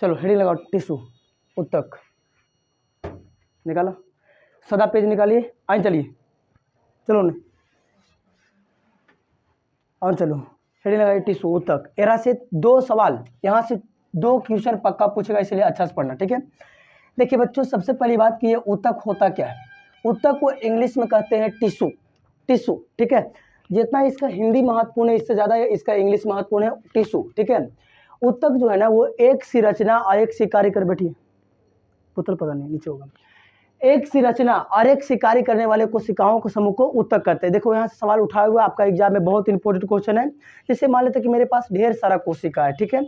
चलो हेडिंग लगाओ, टिश्यू उत्तक निकालो, सदा पेज निकालिए, आइए चलिए, चलो न और चलो हेडिंग लगाइए टिश्यू उत्तक। एरा से 2 सवाल, यहाँ से 2 क्वेश्चन पक्का पूछेगा, इसलिए अच्छा से पढ़ना, ठीक है। देखिए बच्चों, सबसे पहली बात कि ये उत्तक होता क्या है। उत्तक को इंग्लिश में कहते हैं टिश्यू, टिश्यू, ठीक है। जितना इसका हिंदी महत्वपूर्ण है, इससे ज़्यादा इसका इंग्लिश महत्वपूर्ण है, टिश्यू, ठीक है। उत्तक जो है ना, वो एक सी रचना और एक सी कार्य कर बैठी, पुतल पता नहीं नीचे होगा, एक सी रचना और एक सी कार्य करने वाले कोशिकाओं के समूह को उत्तक कहते हैं। देखो यहाँ से सवाल उठाया हुआ आपका एग्जाम में, बहुत इंपॉर्टेंट क्वेश्चन है। जैसे मान लेते कि मेरे पास ढेर सारा कोशिका है, ठीक है,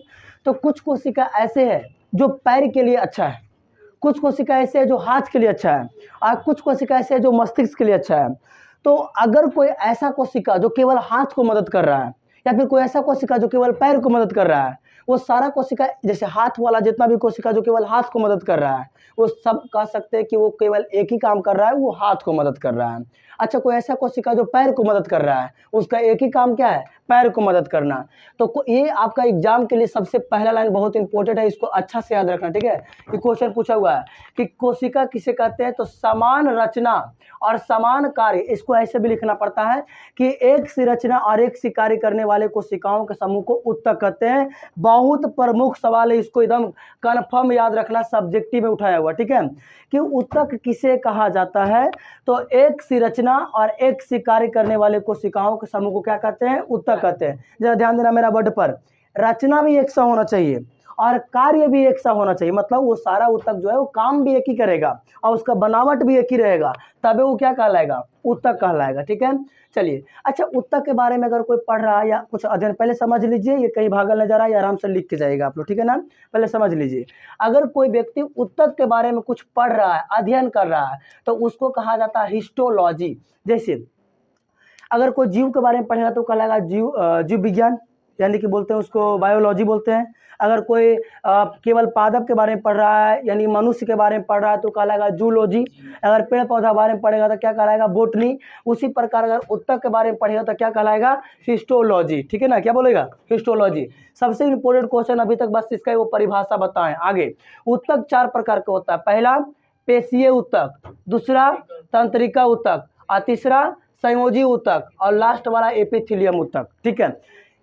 तो कुछ कोशिका ऐसे है जो पैर के लिए अच्छा है, कुछ कोशिका ऐसे है जो हाथ के लिए अच्छा है, और कुछ कोशिका ऐसे है जो मस्तिष्क के लिए अच्छा है। तो अगर कोई ऐसा कोशिका जो केवल हाथ को मदद कर रहा है, या फिर कोई ऐसा कोशिका जो केवल पैर को मदद कर रहा है, वो सारा कोशिका, जैसे हाथ वाला जितना भी कोशिका जो केवल हाथ को मदद कर रहा है, वो सब कह सकते हैं कि वो केवल एक ही काम कर रहा है, वो हाथ को मदद कर रहा है। अच्छा, कोई ऐसा कोशिका जो पैर को मदद कर रहा है, उसका एक ही काम क्या है, पैर को मदद करना। तो ये आपका एग्जाम के लिए सबसे पहला लाइन बहुत इंपॉर्टेंट है, इसको अच्छा से याद रखना, ठीक है। ये क्वेश्चन पूछा हुआ है कि कोशिका किसे कहते हैं, तो समान रचना और समान कार्य, इसको ऐसे भी लिखना पड़ता है कि एक सी रचना और एक सी कार्य करने वाले कोशिकाओं के समूह को उत्तक कहते हैं। बहुत प्रमुख सवाल है, इसको एकदम कन्फर्म याद रखना, सब्जेक्टिव में उठाया हुआ, ठीक है, कि उत्तक किसे कहा जाता है। तो एक सी रचना और एक सी कार्य करने वाले कोशिकाओं के समूह को क्या कहते हैं, उत्तक कहते हैं। जरा ध्यान देना मेरा वर्ड पर, रचना भी एक सा होना चाहिए और कार्य भी एक सा होना चाहिए, मतलब वो सारा उत्तक जो है वो काम भी एक ही करेगा और उसका बनावट भी एक ही रहेगा, तभी वो क्या कहलाएगा, उत्तक कहलाएगा, ठीक है। चलिए, अच्छा, उत्तक के बारे में अगर कोई पढ़ रहा है या कुछ अध्ययन, पहले समझ लीजिए, ये कहीं भागल नजर आए, आराम से लिख के जाएगा आप लोग, ठीक है ना, पहले समझ लीजिए। अगर कोई व्यक्ति उत्तक के बारे में कुछ पढ़ रहा है, अध्ययन कर रहा है, तो उसको कहा जाता है हिस्टोलॉजी। जैसे अगर कोई जीव के बारे में पढ़ेगा तो कहलाएगा जीव विज्ञान, यानी कि बोलते हैं उसको बायोलॉजी बोलते हैं। अगर कोई केवल पादप के बारे में पढ़ रहा है, यानी मनुष्य के बारे में पढ़ रहा है, तो कहलाएगा जूलॉजी। अगर पेड़ पौधा के बारे में पढ़ेगा तो क्या कहलाएगा, बोटनी। उसी प्रकार अगर उत्तक के बारे में पढ़ेगा तो क्या कहलाएगा, हिस्टोलॉजी, ठीक है ना, क्या बोलेगा, हिस्टोलॉजी। सबसे इंपॉर्टेंट क्वेश्चन अभी तक बस इसका वो परिभाषा बताएं आगे। उत्तक 4 प्रकार का होता है, पहला पेशीय उत्तक, दूसरा तंत्रिका उत्तक, और तीसरा संयोजी उत्तक, और लास्ट वाला एपिथेलियम उत्तक, ठीक है।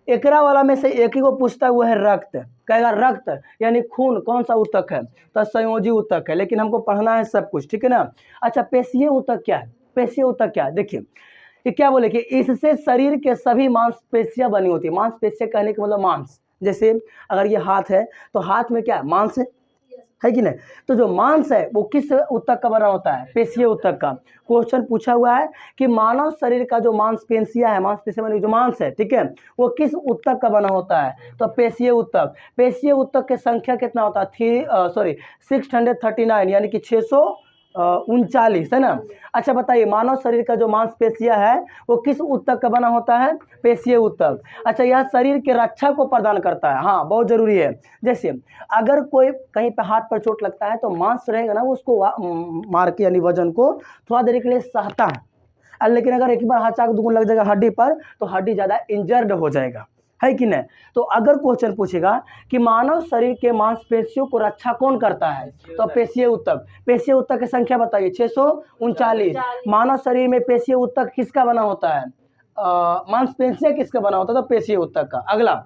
एकरा वाला में से एक ही को पूछता है, वो है रक्त, कहेगा रक्त यानी खून कौन सा उत्तक है, तो संयोजी उत्तक है, लेकिन हमको पढ़ना है सब कुछ, ठीक है ना। अच्छा, पेशीय उत्तक क्या है, पेशीय उत्तक क्या है, देखिए ये क्या बोले कि इससे शरीर के सभी मांसपेशियां बनी होती है। मांसपेशियां कहने का मतलब मांस, जैसे अगर ये हाथ है तो हाथ में क्या है, मांस है कि नहीं, तो जो मांस है वो किस उत्तक का बना होता है, पेशीय उत्तक का। क्वेश्चन पूछा हुआ है कि मानव शरीर का जो मांसपेशियां है, मांसपेशियां बनी जो मांस है, ठीक है, वो किस उत्तक का बना होता है, तो पेशीय उत्तक। पेशीय उत्तक की संख्या कितना होता है, 639, यानी कि 639 है ना। अच्छा बताइए, मानव शरीर का जो मांसपेशियां है वो किस उत्तक का बना होता है, पेशीय उत्तक। अच्छा, यह शरीर की रक्षा को प्रदान करता है, हाँ बहुत जरूरी है। जैसे अगर कोई कहीं पे हाथ पर चोट लगता है तो मांस रहेगा ना, वो उसको मार के यानी वजन को थोड़ा देर के लिए सहता है, लेकिन अगर एक बार हाथ चाक दुगुन लग जाएगा हड्डी पर तो हड्डी ज़्यादा इंजर्ड हो जाएगा, है कि नहीं। तो अगर क्वेश्चन पूछेगा कि मानव शरीर के मांसपेशियों को रक्षा कौन करता है, तो पेशीय उत्तक। पेशीय उत्तक की संख्या बताइए, 639। मानव शरीर में पेशीय उत्तक किसका बना होता है, मांसपेशियां किसका बना होता है, तो पेशीय उत्तक का। अगला,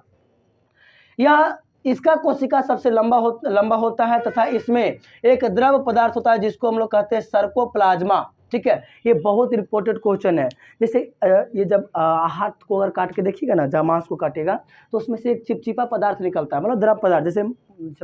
यह इसका कोशिका सबसे लंबा होता है तथा इसमें एक द्रव पदार्थ होता है जिसको हम लोग कहते हैं सर्कोप्लाज्मा, ठीक है। ये बहुत इंपॉर्टेंट क्वेश्चन है। जैसे ये जब हाथ को अगर काट के देखिएगा ना, जब मांस को काटेगा तो उसमें से एक चिपचिपा पदार्थ निकलता है, मतलब द्रव पदार्थ। जैसे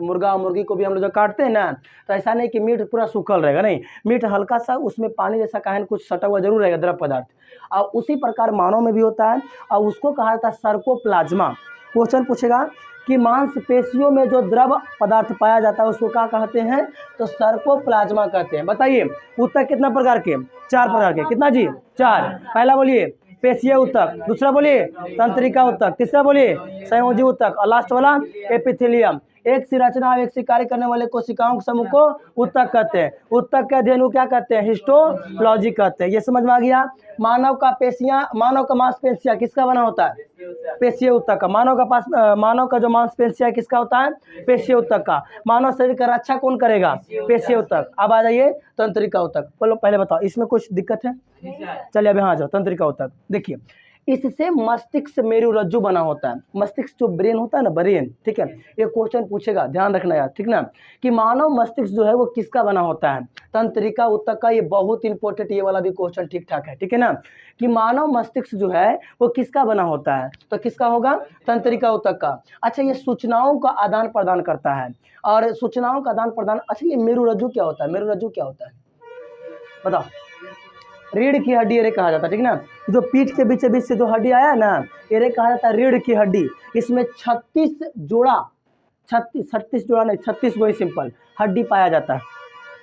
मुर्गा और मुर्गी को भी हम लोग जब काटते हैं ना, तो ऐसा नहीं कि मीट पूरा सूखल रहेगा, नहीं, मीट हल्का सा उसमें पानी जैसा काहे कुछ सटा हुआ जरूर रहेगा, द्रव पदार्थ। और उसी प्रकार मानव में भी होता है और उसको कहा जाता है सर्कोप्लाज्मा। क्वेश्चन पूछेगा कि मांसपेशियों में जो द्रव पदार्थ पाया जाता है उसको क्या कहते हैं, तो सर्कोप्लाज्मा कहते हैं। बताइए उत्तक कितना प्रकार के, 4 प्रकार के, कितना जी, 4। पहला बोलिए पेशीय उत्तक, दूसरा बोलिए तंत्रिका उत्तक, तीसरा बोलिए संयोजी उत्तक, और लास्ट वाला एपिथेलियम। एक सी रचना और एक सी कार्य करने वाले कोशिकाओं के समूह को ऊतक कहते हैं। ऊतक के अध्ययन को क्या कहते हैं? हिस्टोलॉजी कहते हैं। ये समझ में आ गया। मानव का मांसपेशियां किसका बना होता है? पेशीय ऊतक का। मानव का जो मांसपेशियां है किसका होता है? पेशीय ऊतक का। मानव शरीर का रक्षा कौन करेगा? पेशीय ऊतक। अब आ जाइए तंत्रिका ऊतक। बोलो पहले बताओ इसमें कुछ दिक्कत है? चलिए अब यहाँ आ जाओ। तंत्रिका ऊतक देखिए, इससे मस्तिष्क मेरुरज्जु बना होता है। मस्तिष्क जो ब्रेन होता है ना, ब्रेन, ठीक है, ये क्वेश्चन पूछेगा, ध्यान रखना यार, ठीक ना, कि मानव मस्तिष्क जो है वो किसका बना होता है? तंत्रिका ऊतक का। ये बहुत इंपॉर्टेंट, ये वाला भी क्वेश्चन ठीक ठाक है, ठीक है ना, कि मानव मस्तिष्क जो है वो किसका बना होता है? तो किसका होगा? तंत्रिका ऊतक का। अच्छा, ये सूचनाओं का आदान प्रदान करता है। और सूचनाओं का आदान प्रदान, अच्छा ये मेरुरज्जु क्या होता है? मेरुरज्जु क्या होता है बताओ? रीढ़ की हड्डी एरे कहा जाता है, ठीक ना, जो पीठ के बीच बीच से जो हड्डी आया ना, एरे कहा जाता है रीढ़ की हड्डी। इसमें 36 जोड़ा नहीं, 36 गो सिंपल हड्डी पाया जाता है,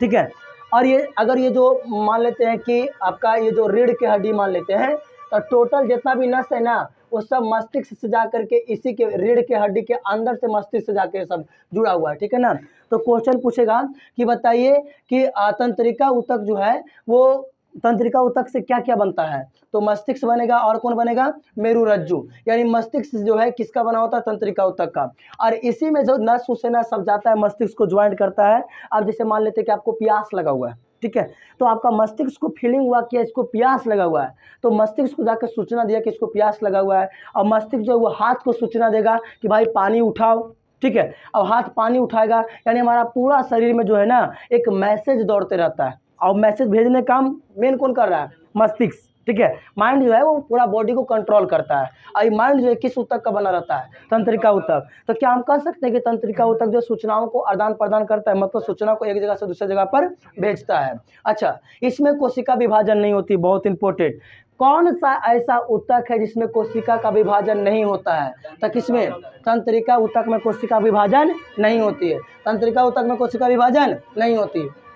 ठीक है। और ये अगर ये जो मान लेते हैं कि आपका ये जो रीढ़ की हड्डी मान लेते हैं, तो टोटल जितना भी नस है ना वो सब मस्तिष्क से जा करके इसी के रीढ़ के हड्डी के अंदर से मस्तिष्क से जाके सब जुड़ा हुआ है, ठीक है ना। तो क्वेश्चन पूछेगा कि बताइए कि तंत्रिका ऊतक जो है वो तंत्रिका ऊतक से क्या क्या बनता है? तो मस्तिष्क बनेगा और कौन बनेगा? मेरुरज्जु। यानी मस्तिष्क जो है किसका बना होता है? तंत्रिका ऊतक का। और इसी में जो नस से नस सब जाता है, मस्तिष्क को ज्वाइंट करता है। अब जैसे मान लेते हैं कि आपको प्यास लगा हुआ है, ठीक है, तो आपका मस्तिष्क को फीलिंग हुआ कि इसको प्यास लगा हुआ है, तो मस्तिष्क को जाकर सूचना दिया कि इसको प्यास लगा हुआ है। और मस्तिष्क जो है वो हाथ को सूचना देगा कि भाई पानी उठाओ, ठीक है। अब हाथ पानी उठाएगा, यानी हमारा पूरा शरीर में जो है ना एक मैसेज दौड़ते रहता है। और मैसेज भेजने का काम मेन कौन कर रहा है? मस्तिष्क, ठीक है। माइंड जो है वो पूरा बॉडी को कंट्रोल करता है। और माइंड जो है किस ऊतक का बना रहता है? तंत्रिका ऊतक। तो क्या हम कह सकते हैं कि तंत्रिका ऊतक जो सूचनाओं को आदान प्रदान करता है, मतलब सूचना को एक जगह से दूसरी जगह पर भेजता है। अच्छा, इसमें कोशिका विभाजन नहीं होती, बहुत इंपॉर्टेंट। कौन सा ऐसा ऊतक है जिसमें कोशिका का विभाजन नहीं होता है? तो किसमें? तंत्रिका ऊतक में कोशिका विभाजन नहीं होती है। तंत्रिका ऊतक में कोशिका विभाजन नहीं होती है।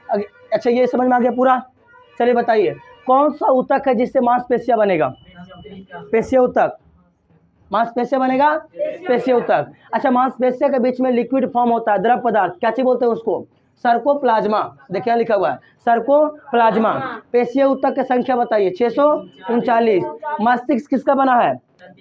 अच्छा, ये समझ में आ गया पूरा? चलिए बताइए कौन सा ऊतक है जिससे मांसपेशियां बनेगा? पेशीय ऊतक। मांसपेशियां बनेगा पेशीय ऊतक। अच्छा, मांसपेशिया के बीच में लिक्विड फॉर्म होता है, द्रव पदार्थ, क्या चीज बोलते हैं उसको? सर्कोप्लाज्मा। देखिए लिखा हुआ है सर्कोप्लाज्मा। पेशीय ऊतक की संख्या बताइए? 639। मस्तिष्क किसका बना है?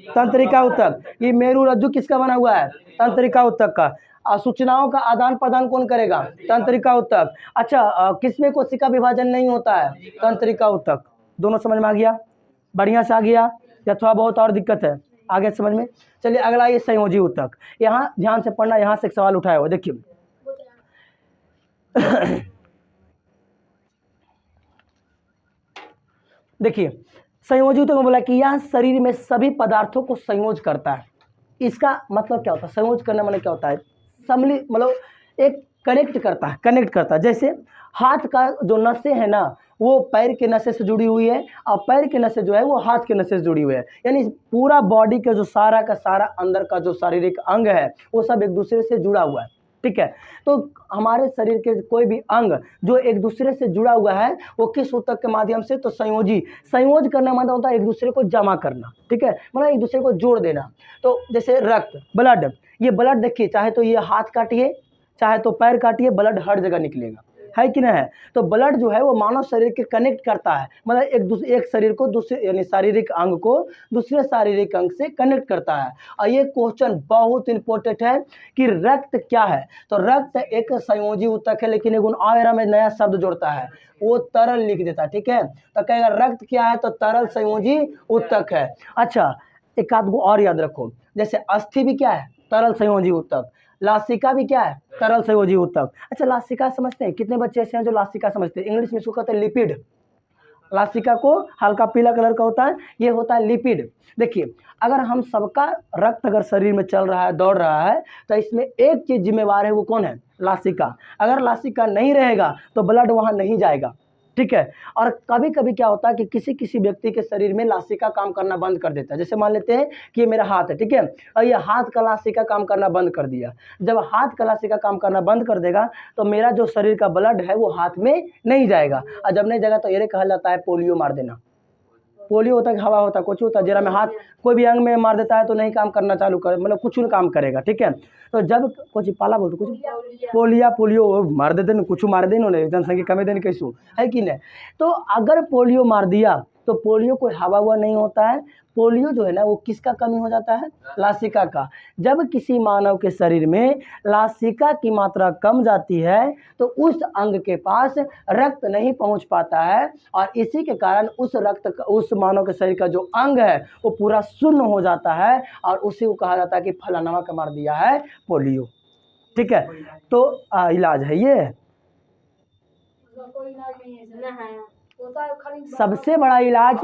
तंत्रिका ऊतक। ये मेरुरज्जु किसका बना हुआ है? तंत्रिका ऊतक का। सूचनाओं का आदान प्रदान कौन करेगा? तंत्रिका ऊतक। अच्छा, किसमें कोशिका विभाजन नहीं होता है? तंत्रिका ऊतक। दोनों समझ में आ गया? बढ़िया से आ गया या थोड़ा बहुत और दिक्कत है? आगे समझ में? चलिए अगला ये संयोजी ऊतक। यहाँ ध्यान से पढ़ना, यहाँ से एक सवाल उठाया हुआ देखिए। देखिए संयोजी ऊतक में बोला कि यह शरीर में सभी पदार्थों को संयोज करता है। इसका मतलब क्या होता है? संयोज करना मतलब क्या होता है? सम्मिलित, मतलब एक कनेक्ट करता है। जैसे हाथ का जो नसें है ना वो पैर के नसें से जुड़ी हुई है, और पैर के नसें जो है वो हाथ के नसें से जुड़ी हुई है। यानी पूरा बॉडी का जो सारा का सारा अंदर का जो शारीरिक अंग है वो सब एक दूसरे से जुड़ा हुआ है, ठीक है। तो हमारे शरीर के कोई भी अंग जो एक दूसरे से जुड़ा हुआ है वो किस ऊतक के माध्यम से? तो संयोज करना मतलब होता है एक दूसरे को जमा करना, ठीक है, मतलब एक दूसरे को जोड़ देना। तो जैसे रक्त, ब्लड, ये ब्लड देखिए, चाहे तो ये हाथ काटिए चाहे तो पैर काटिए, ब्लड हर जगह निकलेगा, है कि नहीं है? तो ब्लड जो है वो मानव शरीर के कनेक्ट करता है, मतलब एक शरीर को दूसरे, यानी शारीरिक अंग को दूसरे शारीरिक अंग से कनेक्ट करता है। और ये क्वेश्चन बहुत इंपॉर्टेंट है कि रक्त क्या है? तो रक्त एक संयोजी ऊतक है, लेकिन एक और में नया शब्द जोड़ता है, वो तरल लिख देता है, ठीक है। तो कहेगा रक्त क्या है? तो तरल संयोजी ऊतक है। अच्छा, एक आध को और याद रखो, जैसे अस्थि भी क्या है? तरल संयोजी ऊतक। लासिका भी क्या है? तरल संयोजी ऊतक। अच्छा, लासिका समझते हैं? कितने बच्चे ऐसे हैं जो लासिका समझते हैं? इंग्लिश में इसको कहते हैं लिपिड। लासिका को हल्का पीला कलर का होता है, ये होता है लिपिड। देखिए अगर हम सबका रक्त अगर शरीर में चल रहा है, दौड़ रहा है, तो इसमें एक चीज जिम्मेवार है, वो कौन है? लासिका। अगर लासिका नहीं रहेगा तो ब्लड वहां नहीं जाएगा, ठीक है। और कभी कभी क्या होता है कि किसी किसी व्यक्ति के शरीर में लासिका काम करना बंद कर देता है। जैसे मान लेते हैं कि ये मेरा हाथ है, ठीक है, और ये हाथ का लासिका काम करना बंद कर दिया। जब हाथ का लासिका काम करना बंद कर देगा तो मेरा जो शरीर का ब्लड है वो हाथ में नहीं जाएगा, और जब नहीं जाएगा तो ये कहा जाता है पोलियो मार देना। पोलियो होता है कि हवा होता है, कुछ होता है जरा में हाथ कोई भी अंग में मार देता है तो नहीं काम करना चालू कर, मतलब कुछ नहीं काम करेगा, ठीक है। तो जब कुछ पाला बोलते कुछ पोलियो मार देते न, कुछ मार देन जनसंख्या कमे देने कैसू है कि नहीं। तो अगर पोलियो मार दिया तो पोलियो कोई हवा हुआ नहीं होता है, पोलियो जो है ना वो किसका कमी हो जाता है, लासिका का। जब किसी मानव के शरीर में लासिका की मात्रा कम जाती है तो उस अंग के पास रक्त नहीं पहुंच पाता है, और इसी के कारण उस मानव के शरीर का जो अंग है वो पूरा शून्य हो जाता है, और उसी को कहा जाता है कि फलाना का मार दिया है पोलियो, ठीक है। तो इलाज है ये। सबसे बड़ा इलाज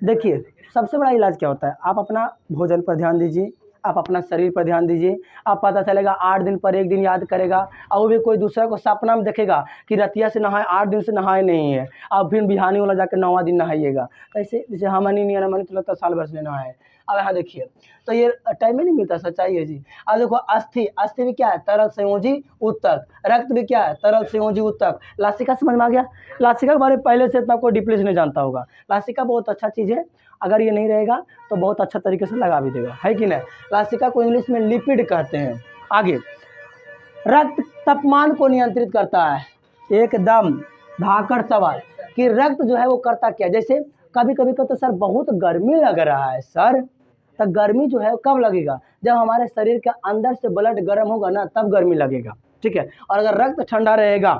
देखिए, सबसे बड़ा इलाज क्या होता है, आप अपना भोजन पर ध्यान दीजिए, आप अपना शरीर पर ध्यान दीजिए। आप पता चलेगा 8 दिन पर 1 दिन याद करेगा, और वो भी कोई दूसरा को सपना में देखेगा कि रतिया से नहाए 8 दिन से नहाए नहीं है, अब फिर बिहानी वाला जाकर 9वां दिन नहाइएगा। ऐसे जैसे हमनी नहीं हमनी तो लगता साल भर से नहाए। अब यहाँ देखिए, तो ये टाइम ही नहीं मिलता, सच्चाई है जी। अब देखो अस्थि भी क्या है, तरल संयोजी उत्तक। रक्त भी क्या है, तरल संयोजी उत्तक। लासिका समझ में आ गया। लासिका के बारे में पहले से इतना कोई डिप्लीस नहीं जानता होगा। लासिका बहुत अच्छा चीज़ है, अगर ये नहीं रहेगा तो बहुत अच्छा तरीके से लगा भी देगा, है कि नहीं। लासिका को इंग्लिश में लिपिड कहते हैं। आगे, रक्त तापमान को नियंत्रित करता है। एकदम धाकड़ सवाल कि रक्त जो है वो करता क्या, जैसे कभी कभी तो सर बहुत गर्मी लग रहा है सर, तो गर्मी जो है कब लगेगा, जब हमारे शरीर के अंदर से ब्लड गर्म होगा ना तब गर्मी लगेगा, ठीक है। और अगर रक्त ठंडा रहेगा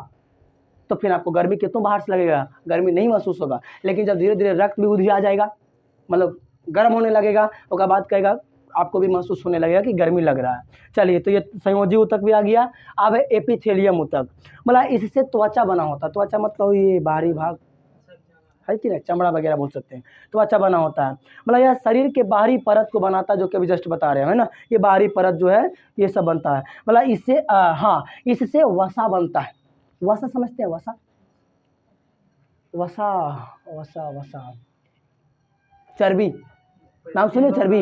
तो फिर आपको गर्मी कितनों बाहर से लगेगा, गर्मी नहीं महसूस होगा। लेकिन जब धीरे धीरे रक्त भी उधिया जाएगा, मतलब गर्म होने लगेगा, उसके बाद कहेगा आपको भी महसूस होने लगेगा कि गर्मी लग रहा है। चलिए, तो ये संयोजी ऊतक भी आ गया। अब है एपिथेलियम ऊतक, मतलब इससे त्वचा बना होता है। त्वचा मतलब ये बाहरी भाग है कि नहीं, चमड़ा वगैरह बोल सकते हैं, त्वचा बना होता है। मतलब यह शरीर के बाहरी परत को बनाता है, जो कि अभी जस्ट बता रहे हैं, है ना। ये बाहरी परत जो है ये सब बनता है, मतलब इससे हाँ, इससे वसा बनता है। वसा समझते हैं, वसा वसा वसा वसा चर्बी, नाम सुनिए चर्बी,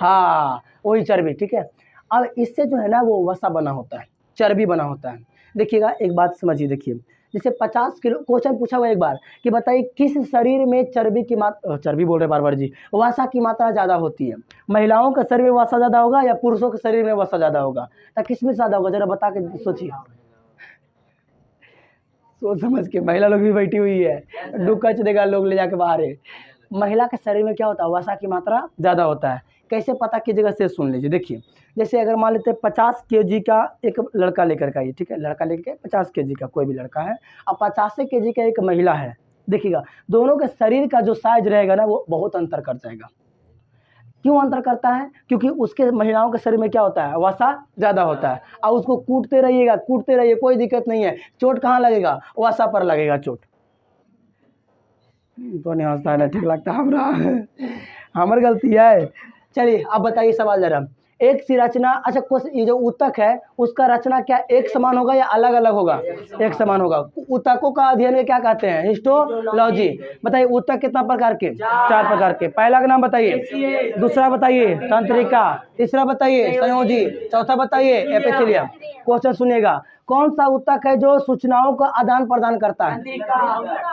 हाँ वही चर्बी, ठीक है। अब इससे जो है ना वो वसा बना होता है, चर्बी बना होता है। देखिएगा एक बात समझिए, देखिए जैसे 50 किलो, क्वेश्चन पूछा हुआ एक बार कि बताइए किस शरीर में चर्बी की मात्रा, चर्बी बोल रहे बार बार जी, वसा की मात्रा ज़्यादा होती है। महिलाओं के शरीर में वसा ज़्यादा होगा या पुरुषों के शरीर में वसा ज़्यादा होगा, तो किस में ज़्यादा होगा, जरा बता के सोचिए। सोच समझ के, महिला लोग भी बैठी हुई है, डुकच देगा लोग ले जाके बाहर है। महिला के शरीर में क्या होता है, वसा की मात्रा ज़्यादा होता है। कैसे पता कीजिएगा, से सुन लीजिए। देखिए जैसे अगर मान लेते हैं 50 kg का एक लड़का लेकर का, ये ठीक है, लड़का लेकर 50 kg का कोई भी लड़का है, और 85 kg का एक महिला है, देखिएगा दोनों के शरीर का जो साइज रहेगा ना वो बहुत अंतर कर जाएगा। क्यों अंतर करता है, क्योंकि उसके महिलाओं के शरीर में क्या होता है, वसा ज़्यादा होता है। और उसको कूटते रहिएगा, कूटते रहिए, कोई दिक्कत नहीं है। चोट कहाँ लगेगा, वसा पर लगेगा चोट। तो नहीं हंसता है ना, ठीक लगता है हमरा, हमारी गलती है। चलिए अब बताइए सवाल जरा, एक सी रचना, अच्छा ये जो ऊतक है उसका रचना क्या एक समान होगा या अलग अलग होगा, एक समान होगा। ऊतकों का अध्ययन में क्या कहते हैं, हिस्टोलॉजी। बताइए ऊतक कितना प्रकार के, 4 प्रकार के। पहला का नाम बताइए, दूसरा बताइए तंत्रिका, तीसरा बताइए संयोजी, चौथा बताइए एपिथेलियम। क्वेश्चन सुनिएगा, कौन सा ऊतक है जो सूचनाओं का आदान प्रदान करता है,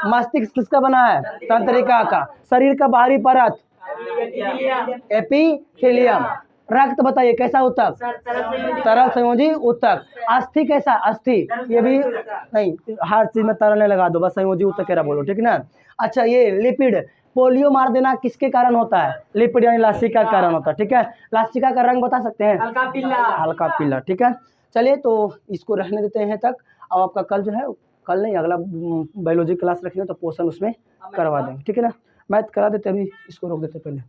मस्तिष्क किसका बना है, तंत्रिका का। शरीर का बाहरी परत एपिथेलियम। रक्त बताइए कैसा ऊतक, तरल संयोजी ऊतक। अस्थि कैसा, अस्थि ये भी नहीं, हर चीज में तरल नहीं लगा दो, बस संयोजी ऊतक कह बोलो, ठीक ना। अच्छा ये लिपिड, पोलियो मार देना किसके कारण होता है, लिपिड यानी लासिका का कारण होता है, ठीक है। लासिका का रंग बता सकते हैं, हल्का पीला, हल्का पीला, ठीक है। चलिए तो इसको रहने देते हैं तक। अब आपका कल जो है, कल नहीं अगला बायोलॉजी क्लास रखेंगे तो पोषण उसमें करवा देंगे, ठीक है ना। मैथ करा देते, अभी इसको रोक देते पहले।